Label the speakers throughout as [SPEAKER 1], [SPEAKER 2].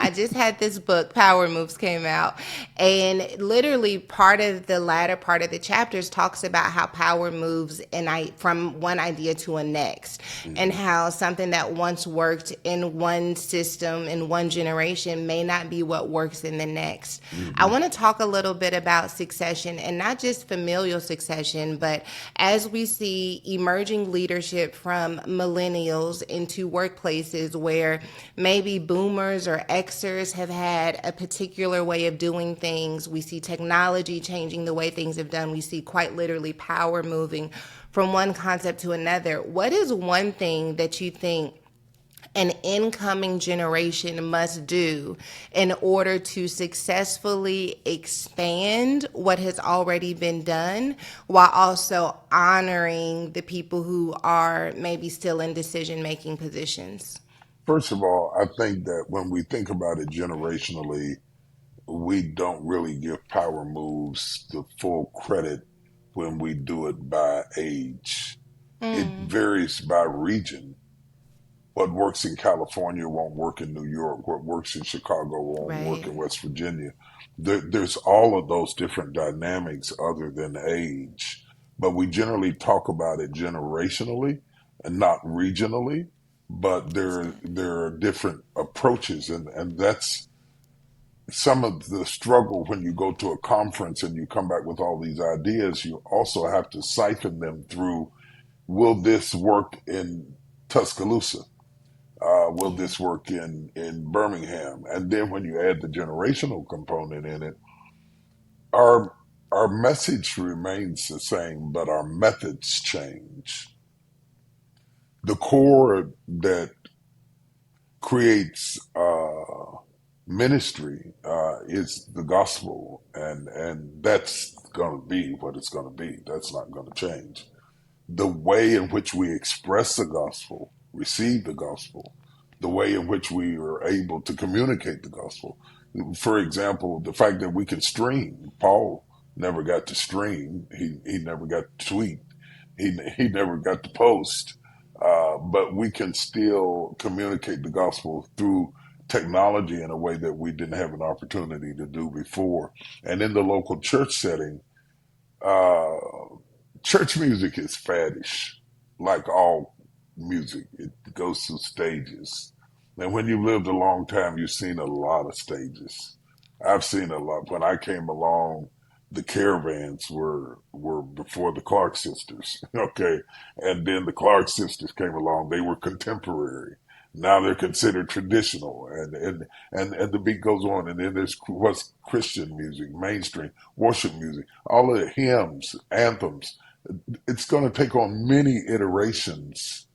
[SPEAKER 1] I just had this book, Power Moves, came out, and literally part of the latter part of the chapters talks about how power moves from one idea to a next, and
[SPEAKER 2] Mm-hmm.
[SPEAKER 1] how something that once worked in one system in one generation may not be what works in the next. I
[SPEAKER 2] Mm-hmm.
[SPEAKER 1] want to talk a little bit about succession, and not just familial succession, but as we see emerging leadership from millennials into workplaces where maybe boomers or Xers have had a particular way of doing things. We see technology changing the way things have done. We see quite literally power moving from one concept to another. What is one thing that you think an incoming generation must do in order to successfully expand what has already been done while also honoring the people who are maybe still in decision making positions?
[SPEAKER 2] First of all, I think that when we think about it generationally, we don't really give power moves the full credit when we do it by age. It varies by region. What works in California won't work in New York. What works in Chicago won't work
[SPEAKER 1] Right.
[SPEAKER 2] in West Virginia. There's all of those different dynamics other than age. But we generally talk about it generationally and not regionally. But
[SPEAKER 1] That's good.
[SPEAKER 2] there are different approaches, and that's some of the struggle when you go to a conference and you come back with all these ideas. You also have to siphon them through, will this work in Tuscaloosa? Will
[SPEAKER 1] Yeah.
[SPEAKER 2] this work in Birmingham? And then when you add the generational component in it, our our message remains the same, but our methods change. The core that creates ministry is the gospel, and that's going to be what it's going to be. That's not going to change. The way in which we express the gospel, receive the gospel, the way in which we are able to communicate the gospel. For example, the fact that we can stream. Paul never got to stream. He never got to tweet. He never got to post. But we can still communicate the gospel through technology in a way that we didn't have an opportunity to do before. And in the local church setting, uh, church music is faddish, like all music. It goes through stages. And when you've lived a long time, you've seen a lot of stages. I've seen a lot. When I came along, the Caravans were before the Clark sisters, okay, and then the Clark sisters came along. They were contemporary. Now they're considered traditional, and the beat goes on. And then there's what's Christian music, mainstream worship music, all of the hymns, anthems. It's going to take on many iterations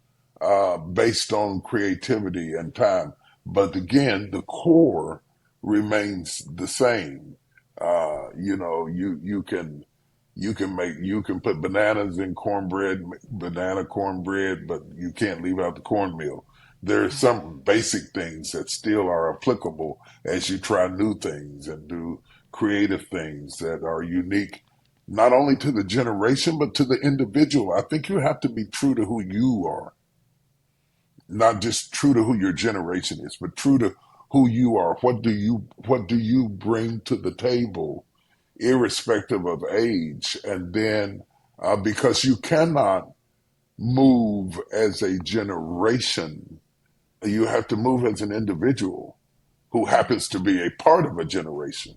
[SPEAKER 2] based on creativity and time. But again, the core remains the same. You can put bananas in cornbread, banana cornbread, but you can't leave out the cornmeal. There are some basic things that still are applicable as you try new things and do creative things that are unique not only to the generation but to the individual. I think you have to be true to who you are, not just true to who your generation is, but true to who you are. What do you bring to the table, irrespective of age? And then because you cannot move as a generation, you have to move as an individual who happens to be a part of a generation.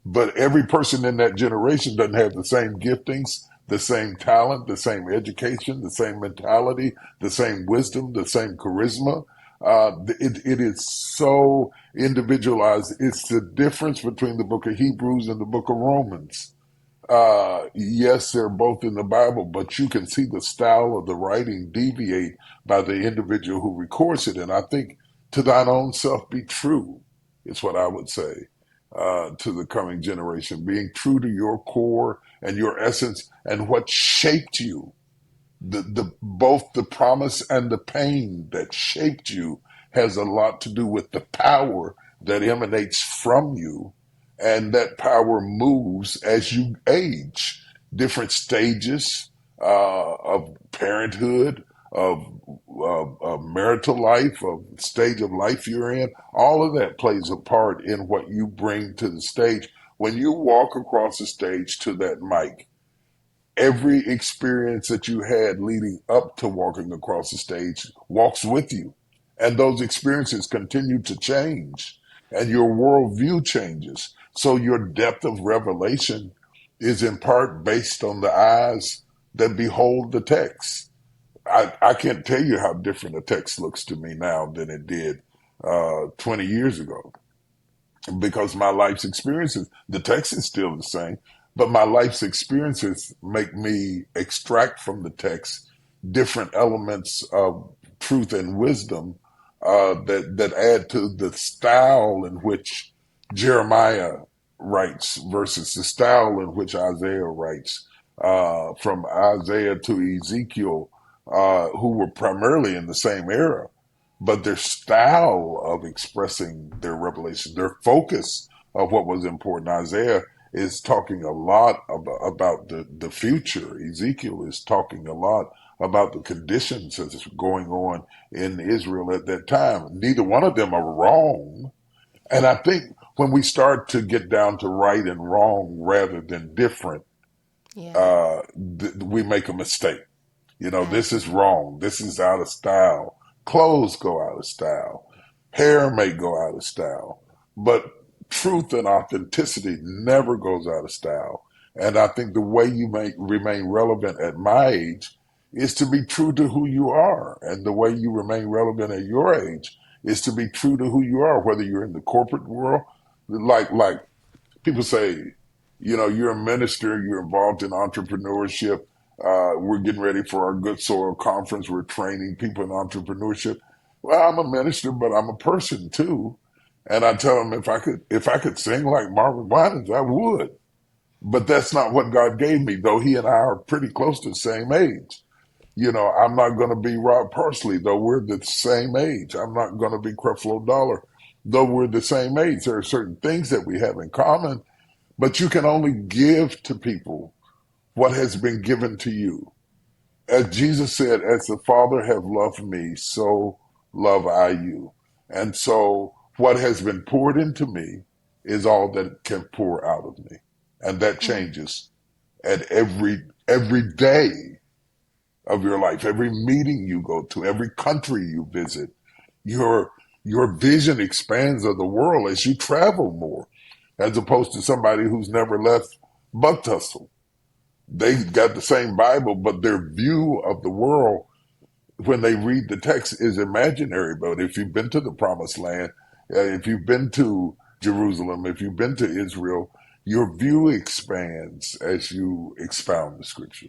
[SPEAKER 2] But every person in that generation doesn't have the same giftings, the same talent, the same education, the same mentality, the same wisdom, the same charisma. It is so individualized. It's the difference between the book of Hebrews and the book of Romans. Yes, they're both in the Bible, but you can see the style of the writing deviate by the individual who records it. And I think to thine own self be true is what I would say to the coming generation. Being true to your core and your essence and what shaped you, the both the promise and the pain that shaped you has a lot to do with the power that emanates from you, and that power moves as you age. Different stages of parenthood, of marital life, of stage of life you're in. All of that plays a part in what you bring to the stage. When you walk across the stage to that mic, every experience that you had leading up to walking across the stage walks with you. And those experiences continue to change, and your worldview changes. So your depth of revelation is in part based on the eyes that behold the text. I can't tell you how different a text looks to me now than it did 20 years ago, because my life's experiences, the text is still the same, but my life's experiences make me extract from the text different elements of truth and wisdom that add to the style in which Jeremiah writes versus the style in which Isaiah writes. From Isaiah to Ezekiel, who were primarily in the same era, but their style of expressing their revelation, their focus of what was important. Isaiah is talking a lot about the future. Ezekiel is talking a lot about the conditions that's going on in Israel at that time. Neither one of them are wrong. And I think when we start to get down to right and wrong rather than different,
[SPEAKER 1] Yeah,
[SPEAKER 2] we make a mistake. You know, this is
[SPEAKER 1] absolutely.
[SPEAKER 2] wrong. This is out of style. Clothes go out of style. Hair may go out of style. But truth and authenticity never goes out of style. And I think the way you may remain relevant at my age is to be true to who you are. And the way you remain relevant at your age is to be true to who you are, whether you're in the corporate world, like people say, you know, you're a minister, you're involved in entrepreneurship. We're getting ready for our Good Soil Conference. We're training people in entrepreneurship. Well, I'm a minister, but I'm a person too. And I tell them if I could sing like Marvin Winans, I would. But that's not what God gave me, though he and I are pretty close to the same age. You know, I'm not going to be Rob Parsley, though we're the same age. I'm not going to be Creflo Dollar, though we're the same age. There are certain things that we have in common, but you can only give to people what has been given to you. As Jesus said, as the Father have loved me, so love I you. And so what has been poured into me is all that can pour out of me. And that changes at every day of your life, every meeting you go to, every country you visit. Your your vision expands of the world as you travel more, as opposed to somebody who's never left Buck Tussle. They got the same Bible, but their view of the world when they read the text is imaginary. But if you've been to the promised land, if you've been to Jerusalem, if you've been to Israel, your view expands as you expound the scripture.